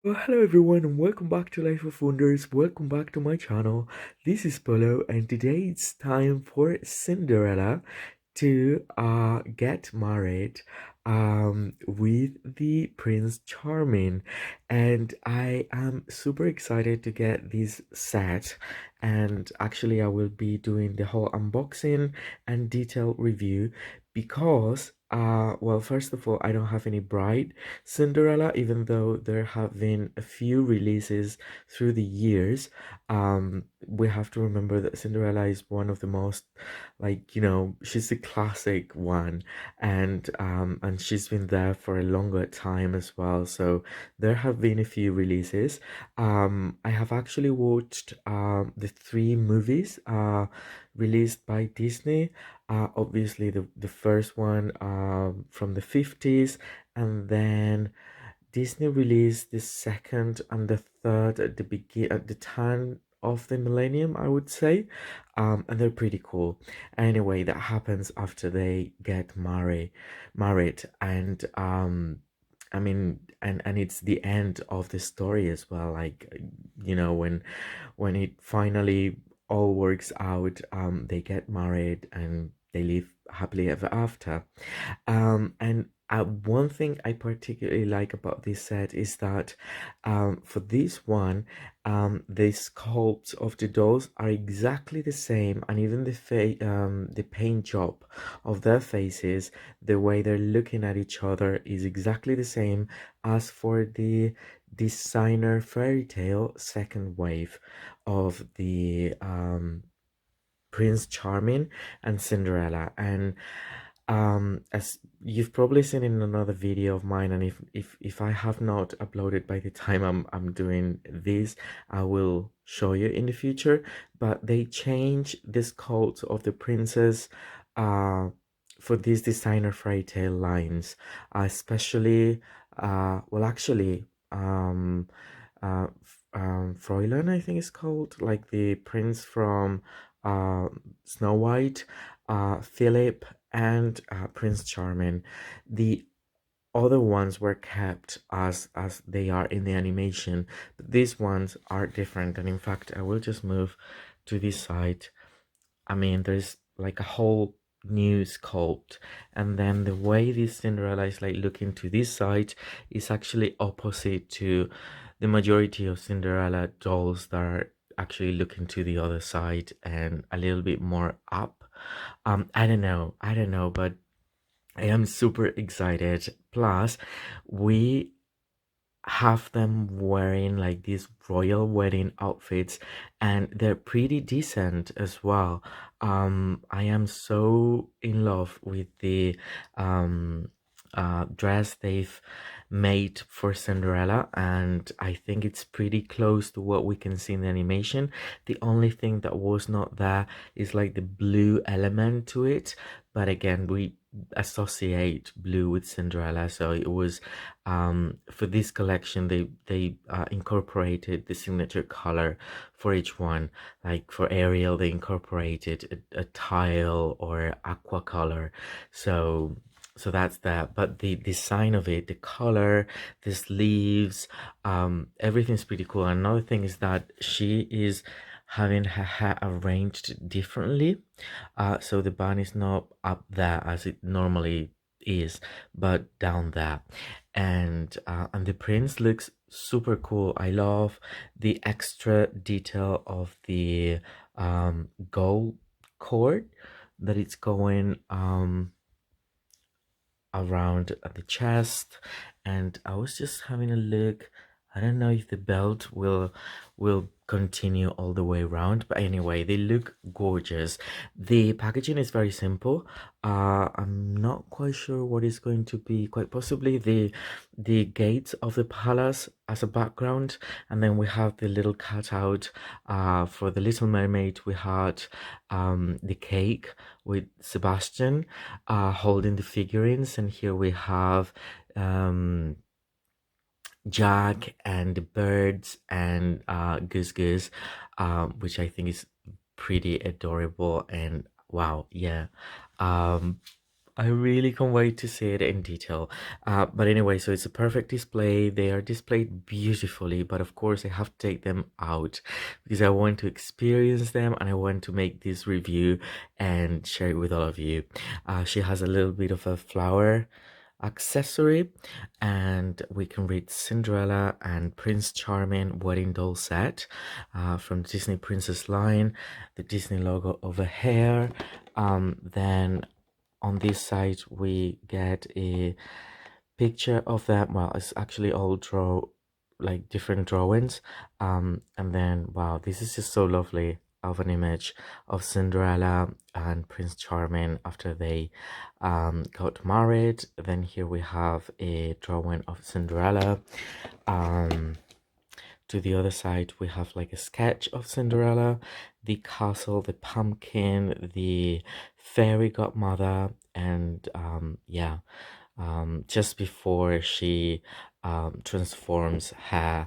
Well, hello everyone and welcome back to Life of Wonders. Welcome back to my channel. This is Polo and today it's time for Cinderella to get married with the Prince Charming, and I am super excited to get this set. And actually I will be doing the whole unboxing and detailed review because well, first of all, I don't have any bride Cinderella, even though there have been a few releases through the years. We have to remember that Cinderella is one of the most, like, she's the classic one, and she's been there for a longer time as well. So there have been a few releases. I have actually watched the three movies released by Disney. Obviously the first one from the 50s, and then Disney released the second and the third at the turn of the millennium, I would say, and they're pretty cool. Anyway, that happens after they get married, and I mean, and it's the end of the story as well. Like, when it finally all works out, they get married and they live happily ever after. And one thing I particularly like about this set is that for this one, the sculpts of the dolls are exactly the same, and even the paint job of their faces, the way they're looking at each other, is exactly the same as for the designer fairy tale second wave of the Prince Charming and Cinderella. And as you've probably seen in another video of mine, and if I have not uploaded by the time I'm doing this, I will show you in the future. But they change this cult of the princess uh for these designer fairy tale lines, especially well, actually, Fräulein, I think it's called, like the prince from uh Snow White, Philip, and Prince Charming. The other ones were kept as they are in the animation, but these ones are different. And in fact, I will just move to this side. I mean, there's like a whole new sculpt, and then the way this Cinderella is like looking to this side is actually opposite to the majority of Cinderella dolls that are actually looking to the other side and a little bit more up. I don't know, but I am super excited. Plus, we have them wearing like these royal wedding outfits, and they're pretty decent as well. I am so in love with the dress they've made for Cinderella, and I think it's pretty close to what we can see in the animation. The only thing that was not there is like the blue element to it, but again, we associate blue with Cinderella, so it was for this collection they incorporated the signature color for each one. Like for Ariel, they incorporated a tile or aqua color. So that's that. But the design of it, the color, the sleeves, everything's pretty cool. Another thing is that she is having her hair arranged differently, so the bun is not up there as it normally is, but down there. And the prince looks super cool. I love the extra detail of the gold cord that it's going around the chest. And I was just having a look. I don't know if the belt will continue all the way around, but anyway, they look gorgeous. The packaging is very simple. I'm not quite sure what is going to be, quite possibly the gates of the palace as a background, and then we have the little cutout for the Little Mermaid. We had the cake with Sebastian holding the figurines, and here we have Jack and the birds and Goose Goose, which I think is pretty adorable. And wow, yeah, um, I really can't wait to see it in detail. But anyway, so it's a perfect display. They are displayed beautifully, but of course I have to take them out because I want to experience them and I want to make this review and share it with all of you. She has a little bit of a flower accessory, and we can read Cinderella and Prince Charming wedding doll set from Disney Princess line, the Disney logo over here. Then on this side we get a picture of them. Well, it's actually all like different drawings. And then wow, this is just so lovely of an image of Cinderella and Prince Charming after they got married. Then here we have a drawing of Cinderella. To the other side we have like a sketch of Cinderella, the castle, the pumpkin, the fairy godmother, and yeah, just before she transforms her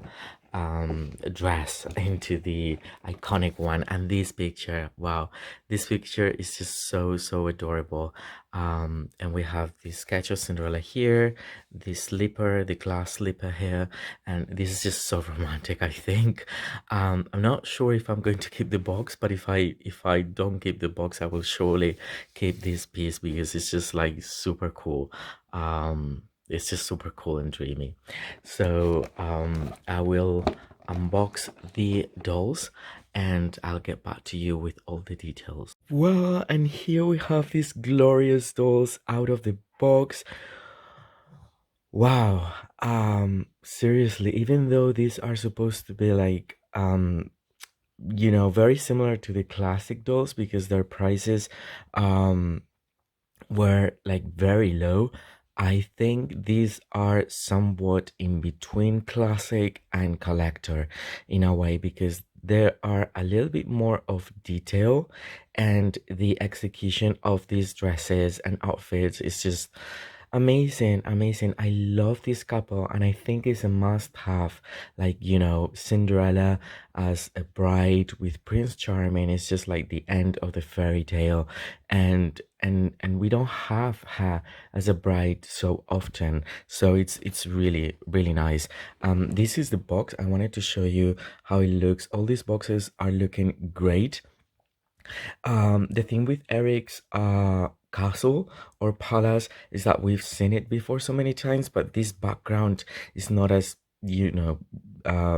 dress into the iconic one. And this picture, wow, this picture is just so adorable. And we have the sketch of Cinderella here, the slipper, the glass slipper here, and this is just so romantic, I think. I'm not sure if I'm going to keep the box, but if I don't keep the box, I will surely keep this piece because it's just like super cool. It's just super cool and dreamy. So I will unbox the dolls and I'll get back to you with all the details. Well, and here we have these glorious dolls out of the box. Wow. Seriously, even though these are supposed to be like very similar to the classic dolls because their prices were like very low. I think these are somewhat in between classic and collector in a way because there are a little bit more of detail, and the execution of these dresses and outfits is just amazing. I love this couple and I think it's a must have. Like, Cinderella as a bride with Prince Charming is just like the end of the fairy tale, and we don't have her as a bride so often, so it's really nice. This is the box. I wanted to show you how it looks. All these boxes are looking great. The thing with Eric's castle or palace is that we've seen it before so many times, but this background is not as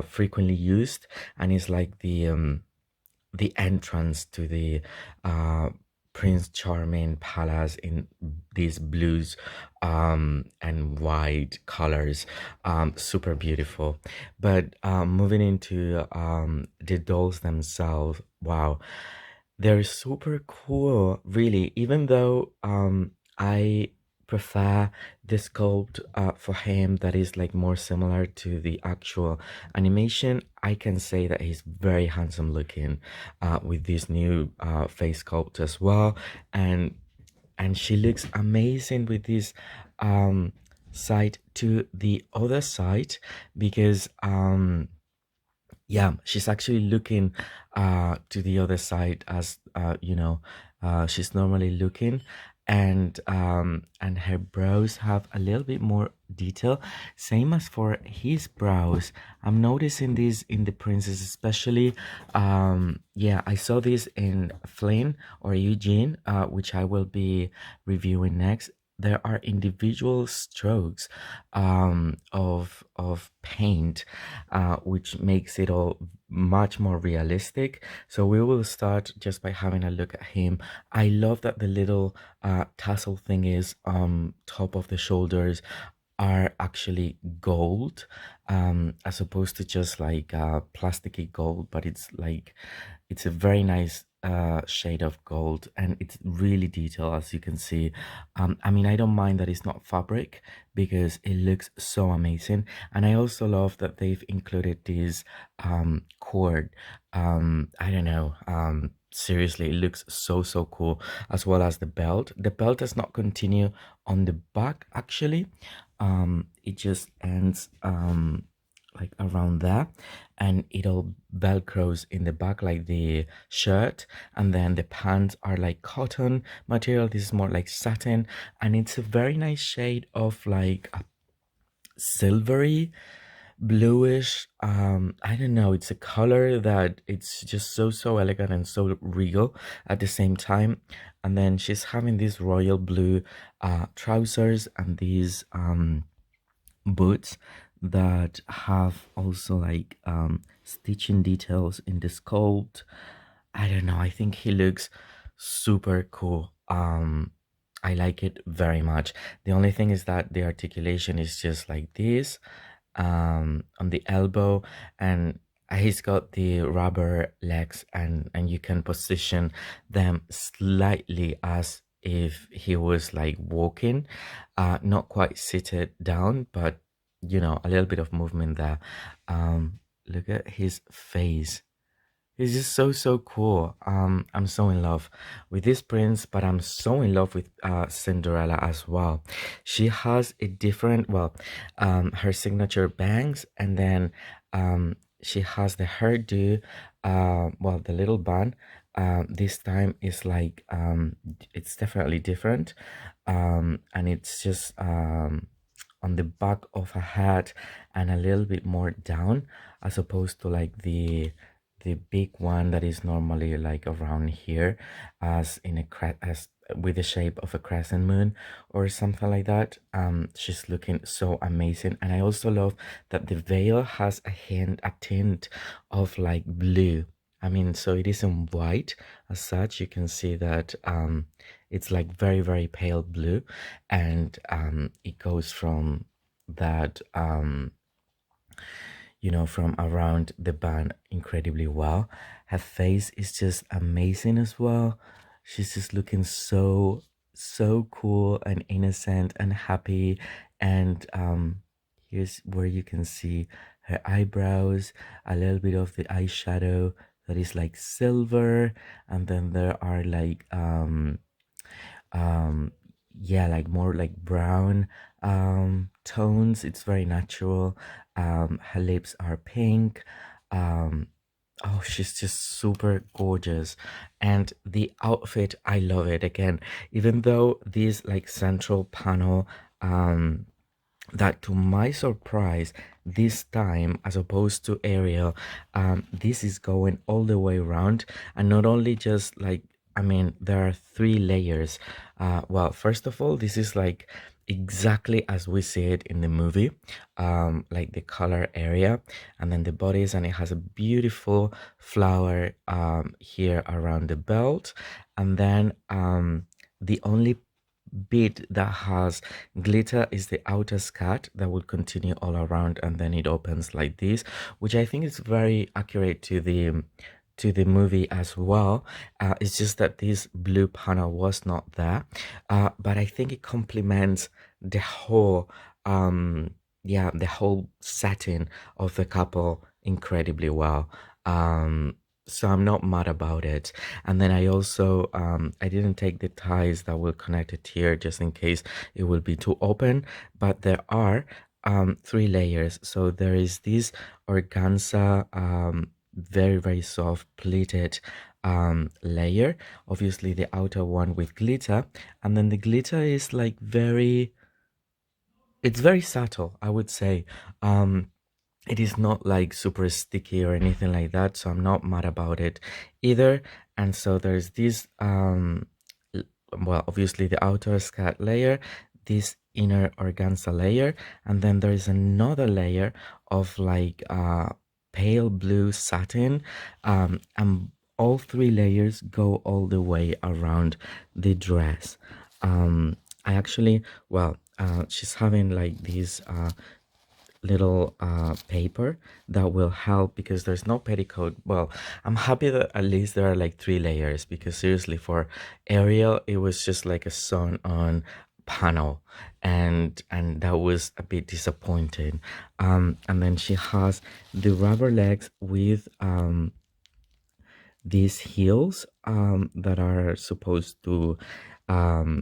frequently used, and it's like the entrance to the uh Prince Charming palace in these blues and white colors. Super beautiful. But moving into the dolls themselves, wow, they're super cool, really. Even though I prefer the sculpt for him that is like more similar to the actual animation, I can say that he's very handsome looking with this new face sculpt as well. And she looks amazing with this side to the other side because yeah, she's actually looking to the other side as she's normally looking, and her brows have a little bit more detail, same as for his brows. I'm noticing this in the princess especially. Yeah, I saw this in Flynn or Eugene, which I will be reviewing next. There are individual strokes of paint, which makes it all much more realistic. So we will start just by having a look at him. I love that the little tassel thing is top of the shoulders are actually gold, as opposed to just like plasticky gold, but it's a very nice shade of gold, and it's really detailed, as you can see. I mean, I don't mind that it's not fabric because it looks so amazing. And I also love that they've included this cord. I don't know, seriously, it looks so cool, as well as the belt. The belt does not continue on the back actually. It just ends like around there, and it all velcros in the back like the shirt, and then the pants are like cotton material. This is more like satin, and it's a very nice shade of like a silvery bluish. I don't know, it's a color that it's just so elegant and so regal at the same time. And then she's having these royal blue trousers and these boots that have also like stitching details in the sculpt. I don't know, I think he looks super cool. I like it very much. The only thing is that the articulation is just like this on the elbow, and he's got the rubber legs, and you can position them slightly as if he was like walking, not quite seated down, but you know, a little bit of movement there. Look at his face. It's just so cool. I'm so in love with this prince, but I'm so in love with Cinderella as well. She has a different, well, her signature bangs, and then she has the hairdo, well, the little bun. This time is like it's definitely different, and it's just on the back of her hat and a little bit more down, as opposed to like the big one that is normally like around here, as in a as with the shape of a crescent moon or something like that. She's looking so amazing, and I also love that the veil has a tint of like blue. I mean, so it isn't white as such. You can see that it's like very pale blue, and it goes from that you know, from around the band incredibly well. Her face is just amazing as well. She's just looking so cool and innocent and happy. And here's where you can see her eyebrows, a little bit of the eyeshadow that is like silver, and then there are like um yeah, like more like brown tones. It's very natural. Her lips are pink. um oh, she's just super gorgeous. And the outfit, I love it. Again, even though this like central panel, that to my surprise, this time as opposed to Ariel, this is going all the way around. And not only just like, I mean, there are three layers. Well, first of all, this is like exactly as we see it in the movie, like the color area, and then the bodies, and it has a beautiful flower here around the belt. And then the only bit that has glitter is the outer skirt that will continue all around, and then it opens like this, which I think is very accurate to the movie as well. It's just that this blue panel was not there, but I think it complements the whole yeah, the whole setting of the couple incredibly well. So I'm not mad about it. And then I also I didn't take the ties that will connect it here just in case it will be too open, but there are three layers. So there is this organza, very soft pleated layer, obviously the outer one with glitter, and then the glitter is like it's very subtle, I would say. It is not like super sticky or anything like that, so I'm not mad about it either. And so there's this well, obviously the outer skirt layer, this inner organza layer, and then there is another layer of like pale blue satin, and all three layers go all the way around the dress. I actually, well, she's having like these little paper that will help, because there's no petticoat. Well, I'm happy that at least there are like three layers, because seriously, for Ariel it was just like a sewn on panel, and that was a bit disappointing. And then she has the rubber legs with these heels that are supposed to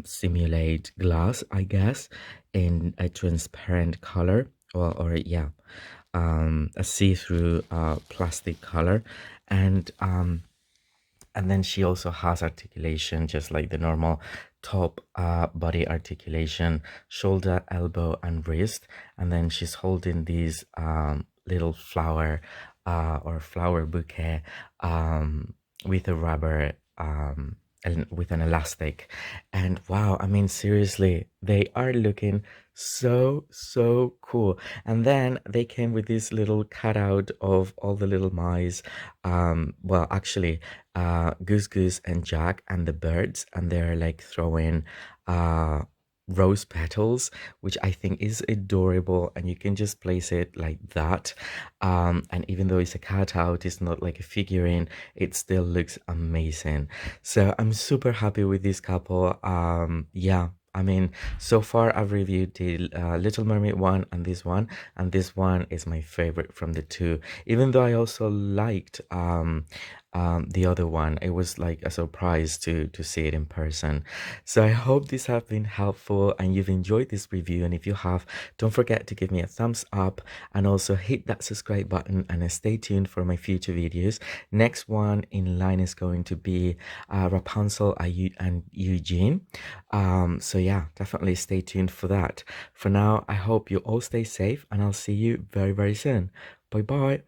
simulate glass, I guess, in a transparent color, or yeah. a see-through plastic color, and then she also has articulation, just like the normal top body articulation, shoulder, elbow, and wrist. And then she's holding these little flower or flower bouquet with a rubber and with an elastic. And wow, I mean, seriously, they are looking so cool. And then they came with this little cutout of all the little mice, well, actually, Goose Goose and Jack and the birds, and they're like throwing rose petals, which I think is adorable, and you can just place it like that. And even though it's a cutout, it's not like a figurine, it still looks amazing. So I'm super happy with this couple. Yeah, I mean, so far I've reviewed the Little Mermaid one and this one is my favorite from the two. Even though I also liked the other one, it was like a surprise to see it in person. So I hope this have been helpful and you've enjoyed this review. And if you have, don't forget to give me a thumbs up and also hit that subscribe button and stay tuned for my future videos. Next one in line is going to be Rapunzel and Eugene. So yeah, definitely stay tuned for that. For now, I hope you all stay safe and I'll see you very soon. Bye bye.